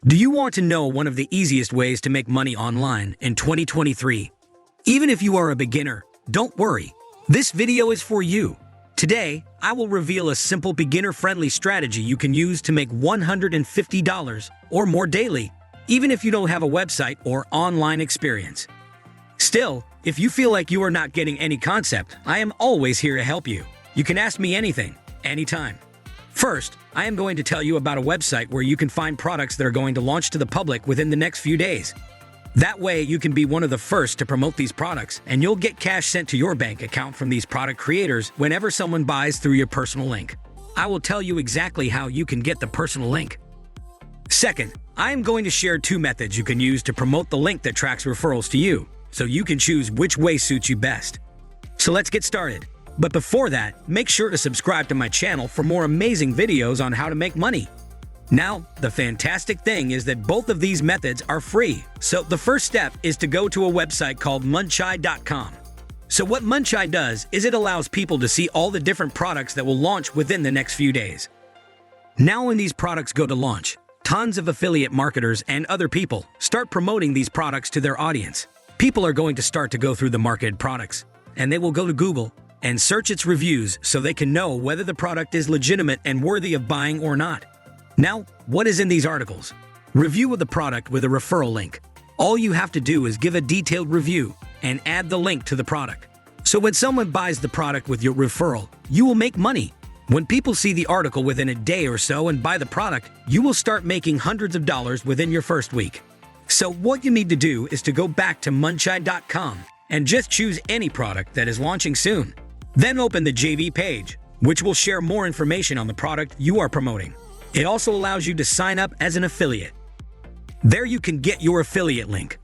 Do you want to know one of the easiest ways to make money online in 2023? Even if you are a beginner, don't worry. This video is for you. Today, I will reveal a simple beginner-friendly strategy you can use to make $150 or more daily, even if you don't have a website or online experience. Still, if you feel like you are not getting any concept, I am always here to help you. You can ask me anything, anytime. First, I am going to tell you about a website where you can find products that are going to launch to the public within the next few days. That way, you can be one of the first to promote these products, and you'll get cash sent to your bank account from these product creators whenever someone buys through your personal link. I will tell you exactly how you can get the personal link. Second, I am going to share 2 methods you can use to promote the link that tracks referrals to you, so you can choose which way suits you best. So let's get started. But before that, make sure to subscribe to my channel for more amazing videos on how to make money. Now, the fantastic thing is that both of these methods are free. So the first step is to go to a website called Munchai.com. So what Munchai does is it allows people to see all the different products that will launch within the next few days. Now when these products go to launch, tons of affiliate marketers and other people start promoting these products to their audience. People are going to start to go through the marketed products, and they will go to Google and search its reviews so they can know whether the product is legitimate and worthy of buying or not. Now, what is in these articles? Review of the product with a referral link. All you have to do is give a detailed review and add the link to the product. So when someone buys the product with your referral, you will make money. When people see the article within a day or so and buy the product, you will start making hundreds of dollars within your first week. So what you need to do is to go back to Munchai.com and just choose any product that is launching soon. Then open the JV page, which will share more information on the product you are promoting. It also allows you to sign up as an affiliate. There you can get your affiliate link.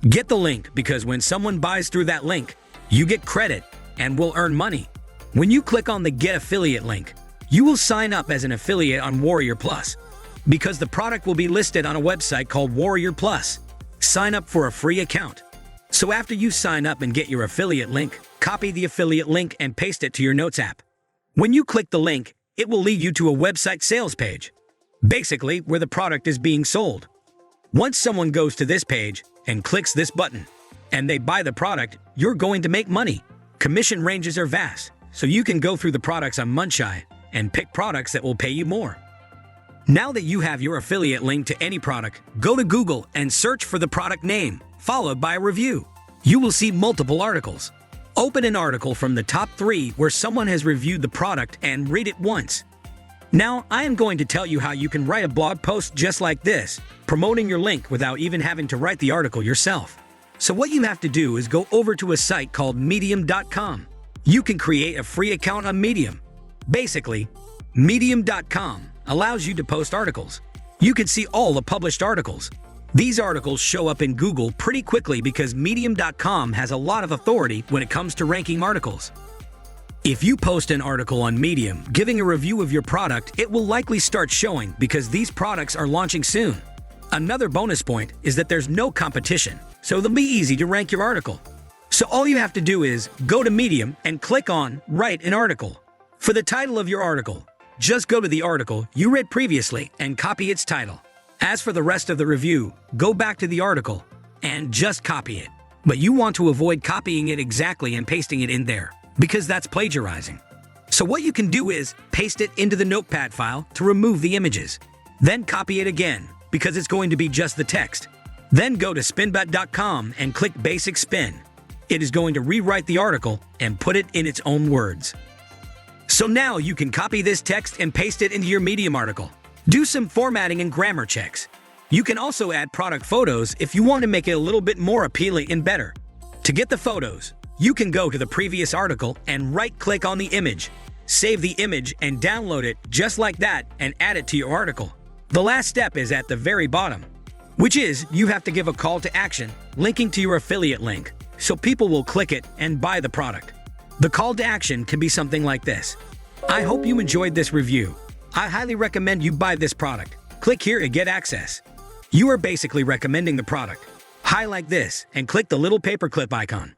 Get the link because when someone buys through that link, you get credit and will earn money. When you click on the Get Affiliate link, you will sign up as an affiliate on Warrior Plus because the product will be listed on a website called Warrior Plus. Sign up for a free account. So after you sign up and get your affiliate link, copy the affiliate link and paste it to your Notes app. When you click the link, it will lead you to a website sales page, basically where the product is being sold. Once someone goes to this page and clicks this button, and they buy the product, you're going to make money. Commission ranges are vast, so you can go through the products on Munchai and pick products that will pay you more. Now that you have your affiliate link to any product, go to Google and search for the product name, followed by a review. You will see multiple articles. Open an article from the top 3 where someone has reviewed the product and read it once. Now, I am going to tell you how you can write a blog post just like this, promoting your link without even having to write the article yourself. So what you have to do is go over to a site called Medium.com. You can create a free account on Medium. Basically, Medium.com allows you to post articles. You can see all the published articles. These articles show up in Google pretty quickly because Medium.com has a lot of authority when it comes to ranking articles. If you post an article on Medium giving a review of your product, it will likely start showing because these products are launching soon. Another bonus point is that there's no competition, so it'll be easy to rank your article. So all you have to do is go to Medium and click on Write an Article. For the title of your article, just go to the article you read previously and copy its title. As for the rest of the review, go back to the article and just copy it. But you want to avoid copying it exactly and pasting it in there, because that's plagiarizing. So what you can do is paste it into the notepad file to remove the images. Then copy it again, because it's going to be just the text. Then go to spinbet.com and click Basic Spin. It is going to rewrite the article and put it in its own words. So now you can copy this text and paste it into your Medium article. Do some formatting and grammar checks. You can also add product photos if you want to make it a little bit more appealing and better. To get the photos, you can go to the previous article and right-click on the image. Save the image and download it just like that and add it to your article. The last step is at the very bottom, which is you have to give a call to action linking to your affiliate link, so people will click it and buy the product. The call to action can be something like this. I hope you enjoyed this review. I highly recommend you buy this product. Click here to get access. You are basically recommending the product. Highlight this and click the little paperclip icon.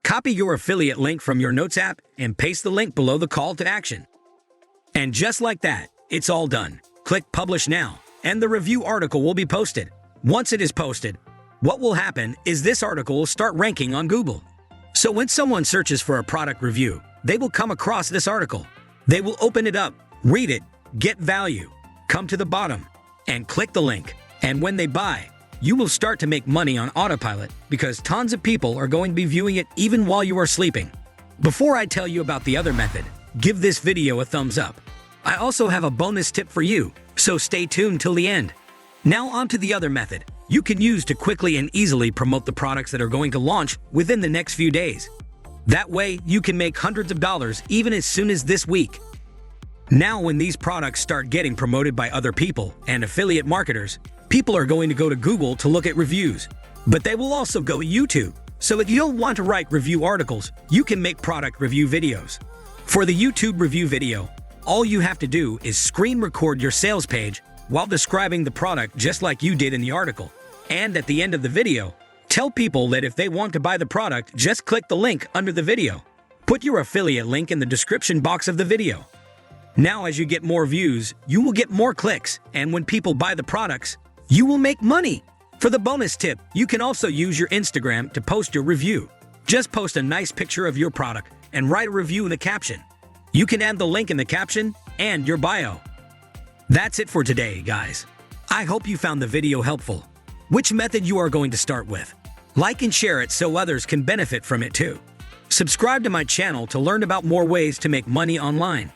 Copy your affiliate link from your Notes app and paste the link below the call to action. And just like that, it's all done. Click Publish Now. and the review article will be posted. Once it is posted, what will happen is this article will start ranking on Google. So when someone searches for a product review, they will come across this article. They will open it up, read it, get value, come to the bottom, and click the link. And when they buy, you will start to make money on autopilot because tons of people are going to be viewing it even while you are sleeping. Before I tell you about the other method, give this video a thumbs up. I also have a bonus tip for you, so stay tuned till the end. Now on to the other method you can use to quickly and easily promote the products that are going to launch within the next few days. That way, you can make hundreds of dollars even as soon as this week. Now when these products start getting promoted by other people and affiliate marketers, people are going to go to Google to look at reviews, but they will also go to YouTube. So if you don't want to write review articles, you can make product review videos. For the YouTube review video, all you have to do is screen record your sales page while describing the product just like you did in the article. And at the end of the video, tell people that if they want to buy the product, just click the link under the video. Put your affiliate link in the description box of the video. Now as you get more views, you will get more clicks, and when people buy the products, you will make money. For the bonus tip, you can also use your Instagram to post your review. Just post a nice picture of your product and write a review in the caption. You can add the link in the caption and your bio. That's it for today, guys. I hope you found the video helpful. Which method you are going to start with? Like and share it so others can benefit from it too. Subscribe to my channel to learn about more ways to make money online.